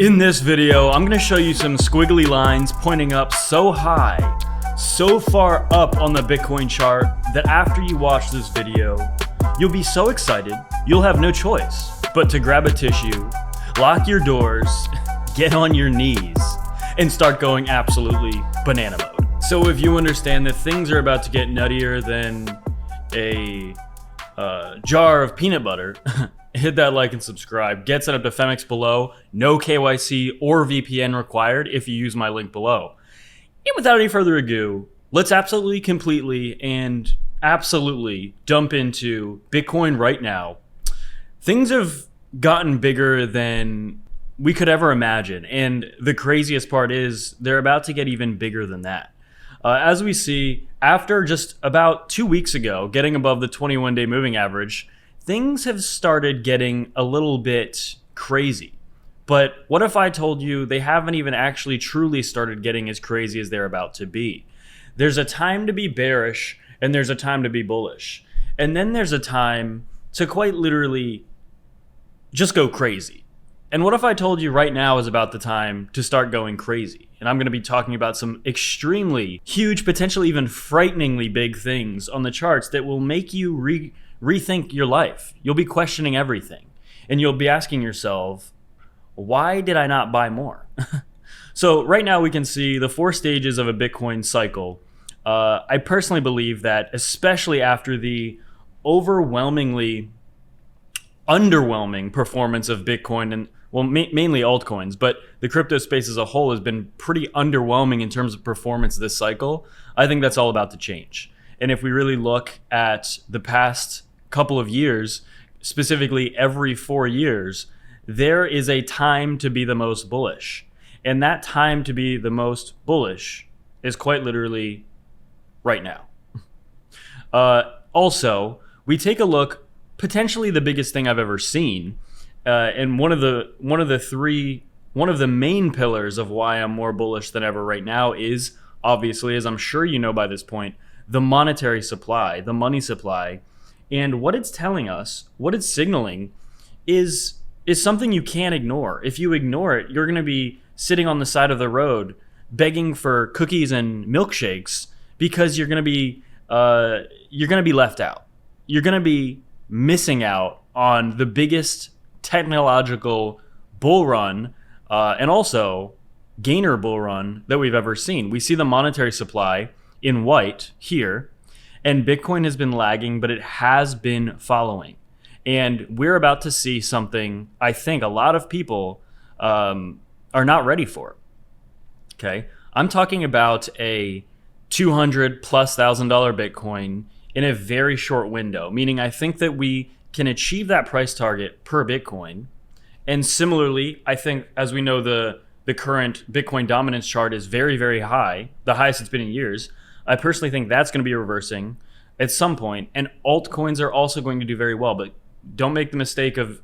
In this video, I'm going to show you some squiggly lines pointing up so high, so far up on the Bitcoin chart that after you watch this video, you'll be so excited, you'll have no choice but to grab a tissue, lock your doors, get on your knees, and start going absolutely banana mode. So if you understand that things are about to get nuttier than a jar of peanut butter, hit that like and subscribe. Get set up to Femix below. No KYC or VPN required if you use my link below. And without any further ado, let's absolutely, completely, and absolutely dump into Bitcoin right now. Things have gotten bigger than we could ever imagine. And the craziest part is they're about to get even bigger than that. As we see, after just about 2 weeks ago, getting above the 21-day moving average, things have started getting a little bit crazy. But what if I told you they haven't even actually truly started getting as crazy as they're about to be? There's a time to be bearish and there's a time to be bullish. And then there's a time to quite literally just go crazy. And what if I told you right now is about the time to start going crazy? And I'm going to be talking about some extremely huge, potentially even frighteningly big things on the charts that will make you rethink your life. You'll be questioning everything. And you'll be asking yourself, why did I not buy more? So right now we can see the 4 stages of a Bitcoin cycle. I personally believe that, especially after the overwhelmingly underwhelming performance of Bitcoin and mainly altcoins, but the crypto space as a whole has been pretty underwhelming in terms of performance this cycle. I think that's all about to change. And if we really look at the past couple of years, specifically every 4 years, there is a time to be the most bullish. And that time to be the most bullish is quite literally right now. Also, we take a look, potentially the biggest thing I've ever seen, and one of the main pillars of why I'm more bullish than ever right now is, obviously, as I'm sure you know by this point, the monetary supply, the money supply. And what it's telling us, what it's signaling is something you can't ignore. If you ignore it, you're going to be sitting on the side of the road begging for cookies and milkshakes because you're going to be left out. You're going to be missing out on the biggest technological bull run and also gainer bull run that we've ever seen. We see the monetary supply in white here, and Bitcoin has been lagging, but it has been following. And we're about to see something I think a lot of people are not ready for. Okay, I'm talking about a $200,000+ Bitcoin in a very short window, meaning I think that we can achieve that price target per Bitcoin. And similarly, I think, as we know, the current Bitcoin dominance chart is very, very high, the highest it's been in years. I personally think that's going to be reversing at some point, and altcoins are also going to do very well. But don't make the mistake of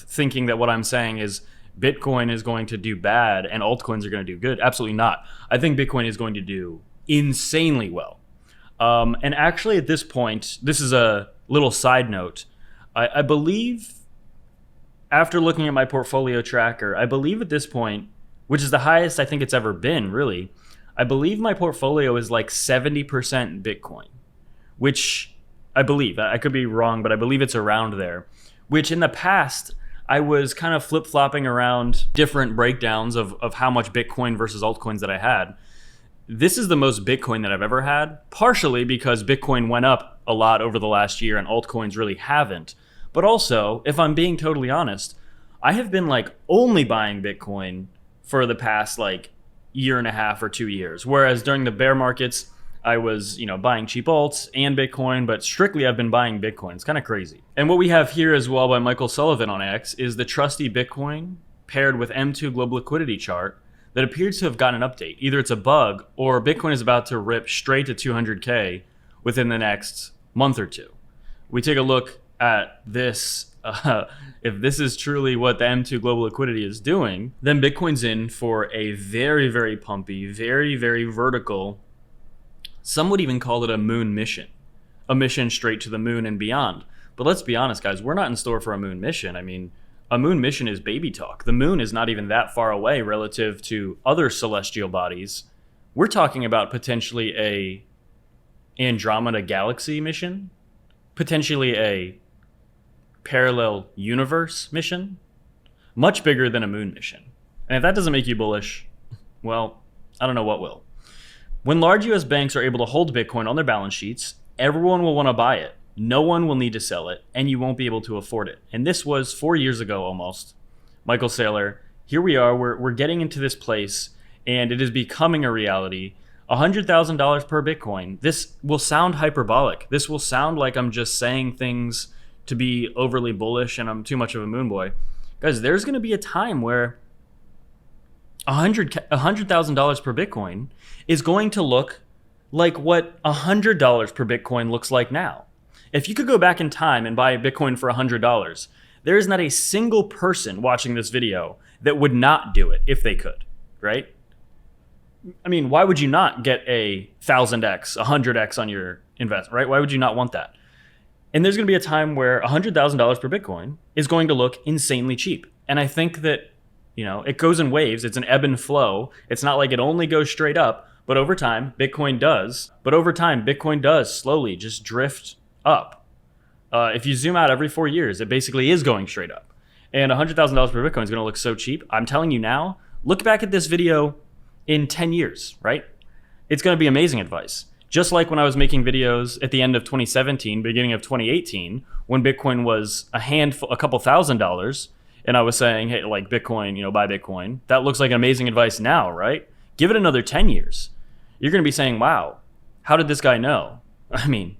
thinking that what I'm saying is Bitcoin is going to do bad and altcoins are going to do good. Absolutely not. I think Bitcoin is going to do insanely well. And actually at this point, this is a little side note, I believe, after looking at my portfolio tracker, I believe at this point, which is the highest I think it's ever been, really, I believe my portfolio is like 70% Bitcoin, which I believe, I could be wrong, but I believe it's around there, which in the past, I was kind of flip-flopping around different breakdowns of how much Bitcoin versus altcoins that I had. This is the most Bitcoin that I've ever had, partially because Bitcoin went up a lot over the last year and altcoins really haven't. But also, if I'm being totally honest, I have been like only buying Bitcoin for the past like year and a half or 2 years. Whereas during the bear markets, I was, buying cheap alts and Bitcoin, but strictly I've been buying Bitcoin. It's kind of crazy. And what we have here as well by Michael Sullivan on X is the trusty Bitcoin paired with M2 global liquidity chart that appears to have gotten an update. Either it's a bug or Bitcoin is about to rip straight to 200K within the next month or two. We take a look at this. If this is truly what the M2 global liquidity is doing, then Bitcoin's in for a very, very pumpy, very, very vertical, some would even call it a moon mission, a mission straight to the moon and beyond. But let's be honest, guys, we're not in store for a moon mission. I mean, a moon mission is baby talk. The moon is not even that far away relative to other celestial bodies. We're talking about potentially a Andromeda Galaxy mission, potentially a parallel universe mission, much bigger than a moon mission. And if that doesn't make you bullish, well, I don't know what will. When large US banks are able to hold Bitcoin on their balance sheets, everyone will want to buy it. No one will need to sell it, and you won't be able to afford it. And this was 4 years ago almost. Michael Saylor, here we are, we're getting into this place, and it is becoming a reality. $100,000 per Bitcoin. This will sound hyperbolic. This will sound like I'm just saying things to be overly bullish and I'm too much of a moon boy. Guys, there's going to be a time where $100,000 per Bitcoin is going to look like what $100 per Bitcoin looks like now. If you could go back in time and buy a Bitcoin for $100, there is not a single person watching this video that would not do it if they could, right? I mean, why would you not get a 1,000x, 100x on your investment, right? Why would you not want that? And there's going to be a time where $100,000 per Bitcoin is going to look insanely cheap. And I think that, it goes in waves. It's an ebb and flow. It's not like it only goes straight up, but over time, Bitcoin does. But over time, Bitcoin does slowly just drift up. If you zoom out every 4 years, it basically is going straight up. And $100,000 per Bitcoin is going to look so cheap. I'm telling you now, look back at this video in 10 years, right? It's going to be amazing advice. Just like when I was making videos at the end of 2017, beginning of 2018, when Bitcoin was a couple $1,000s, and I was saying, hey, like Bitcoin, buy Bitcoin. That looks like amazing advice now, right? Give it another 10 years. You're going to be saying, wow, how did this guy know? I mean,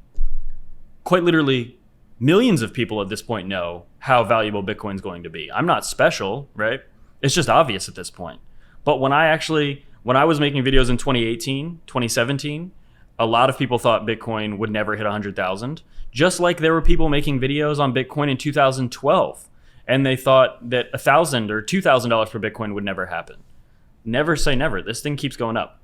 quite literally, millions of people at this point know how valuable Bitcoin's going to be. I'm not special, right? It's just obvious at this point. But when I was making videos in 2018, 2017, a lot of people thought Bitcoin would never hit 100,000. Just like there were people making videos on Bitcoin in 2012, and they thought that $1,000 or $2,000 per Bitcoin would never happen. Never say never. This thing keeps going up.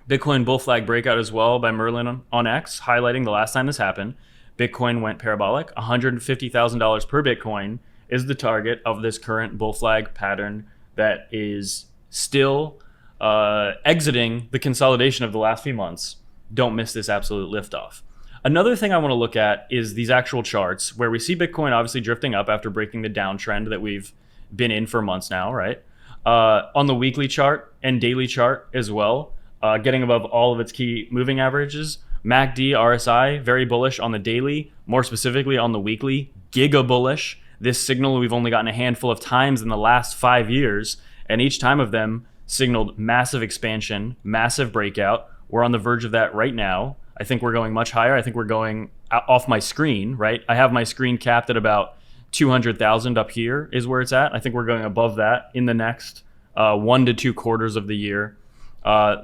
Bitcoin bull flag breakout as well by Merlin on X, highlighting the last time this happened. Bitcoin went parabolic. $150,000 per Bitcoin is the target of this current bull flag pattern that is still exiting the consolidation of the last few months. Don't miss this absolute liftoff. Another thing I want to look at is these actual charts where we see Bitcoin obviously drifting up after breaking the downtrend that we've been in for months now, right? On the weekly chart and daily chart as well, getting above all of its key moving averages. MACD, RSI, very bullish on the daily, more specifically on the weekly, giga bullish. This signal we've only gotten a handful of times in the last 5 years, and each time of them signaled massive expansion, massive breakout. We're on the verge of that right now. I think we're going much higher. I think we're going off my screen, right? I have my screen capped at about 200,000 up here is where it's at. I think we're going above that in the next 1 to 2 quarters of the year.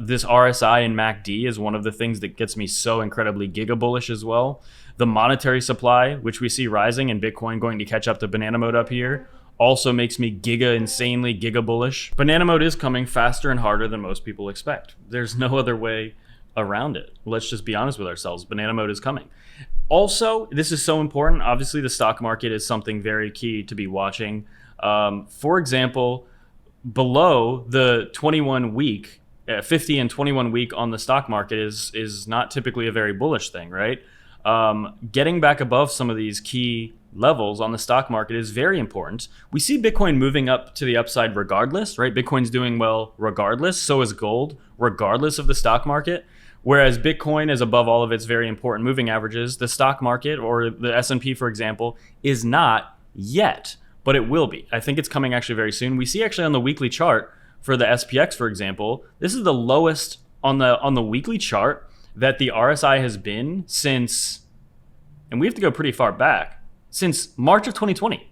This RSI and MACD is one of the things that gets me so incredibly giga bullish as well. The monetary supply, which we see rising and Bitcoin going to catch up to banana mode up here, also makes me insanely giga bullish. Banana mode is coming faster and harder than most people expect. There's no other way around it. Let's just be honest with ourselves. Banana mode is coming. Also, this is so important. Obviously, the stock market is something very key to be watching. For example, below the 21 week, 50 and 21 week on the stock market is not typically a very bullish thing, right? Getting back above some of these key levels on the stock market is very important. We see Bitcoin moving up to the upside regardless, right? Bitcoin's doing well regardless. So is gold, regardless of the stock market. Whereas Bitcoin is above all of its very important moving averages, the stock market or the S&P, for example, is not yet, but it will be. I think it's coming actually very soon. We see actually on the weekly chart for the SPX, for example, this is the lowest on the weekly chart that the RSI has been since, and we have to go pretty far back, since March of 2020.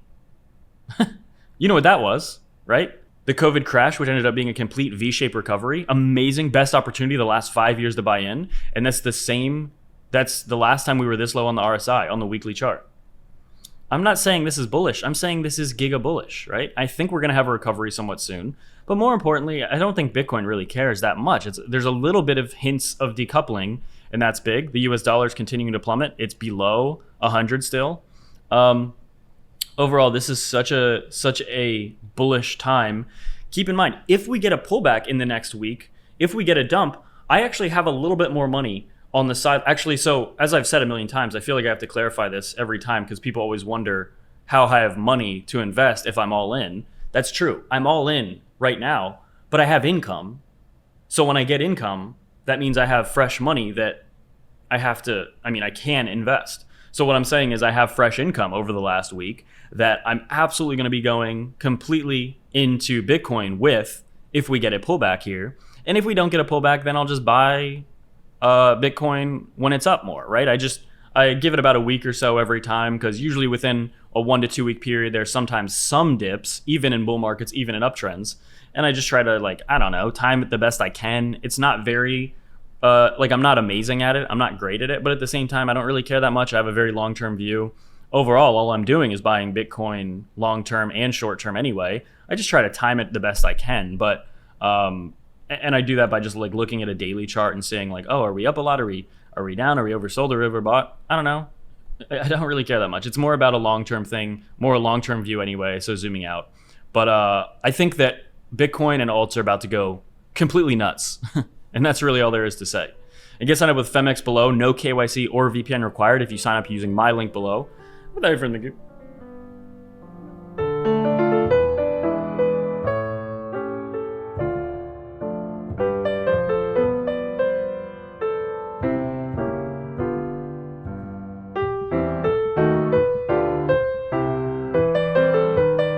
You know what that was, right? The COVID crash, which ended up being a complete V-shaped recovery. Amazing, best opportunity the last 5 years to buy in. And that's the last time we were this low on the RSI, on the weekly chart. I'm not saying this is bullish. I'm saying this is giga bullish, right? I think we're going to have a recovery somewhat soon. But more importantly, I don't think Bitcoin really cares that much. There's a little bit of hints of decoupling, and that's big. The US dollar is continuing to plummet. It's below 100 still. overall, this is such a bullish time. Keep in mind, if we get a pullback in the next week, if we get a dump, I actually have a little bit more money on the side. Actually, so as I've said a million times, I feel like I have to clarify this every time because people always wonder how I have money to invest if I'm all in. That's true. I'm all in right now, but I have income. So when I get income, that means I have fresh money that I can invest. So what I'm saying is I have fresh income over the last week that I'm absolutely going to be going completely into Bitcoin with if we get a pullback here. And if we don't get a pullback, then I'll just buy Bitcoin when it's up more, right? I give it about a week or so every time because usually within a 1 to 2 week period, there's sometimes some dips, even in bull markets, even in uptrends. And I just try to time it the best I can. It's not very I'm not amazing at it. I'm not great at it, but at the same time, I don't really care that much. I have a very long-term view. Overall, all I'm doing is buying Bitcoin long-term and short-term anyway. I just try to time it the best I can, but and I do that by just looking at a daily chart and saying oh, are we up a lot? Are we down? Are we oversold or overbought? I don't know. I don't really care that much. It's more about a long-term thing, more a long-term view anyway. So zooming out, but I think that Bitcoin and alts are about to go completely nuts. And that's really all there is to say. And get signed up with Femex below. No KYC or VPN required if you sign up using my link below. Without further ado,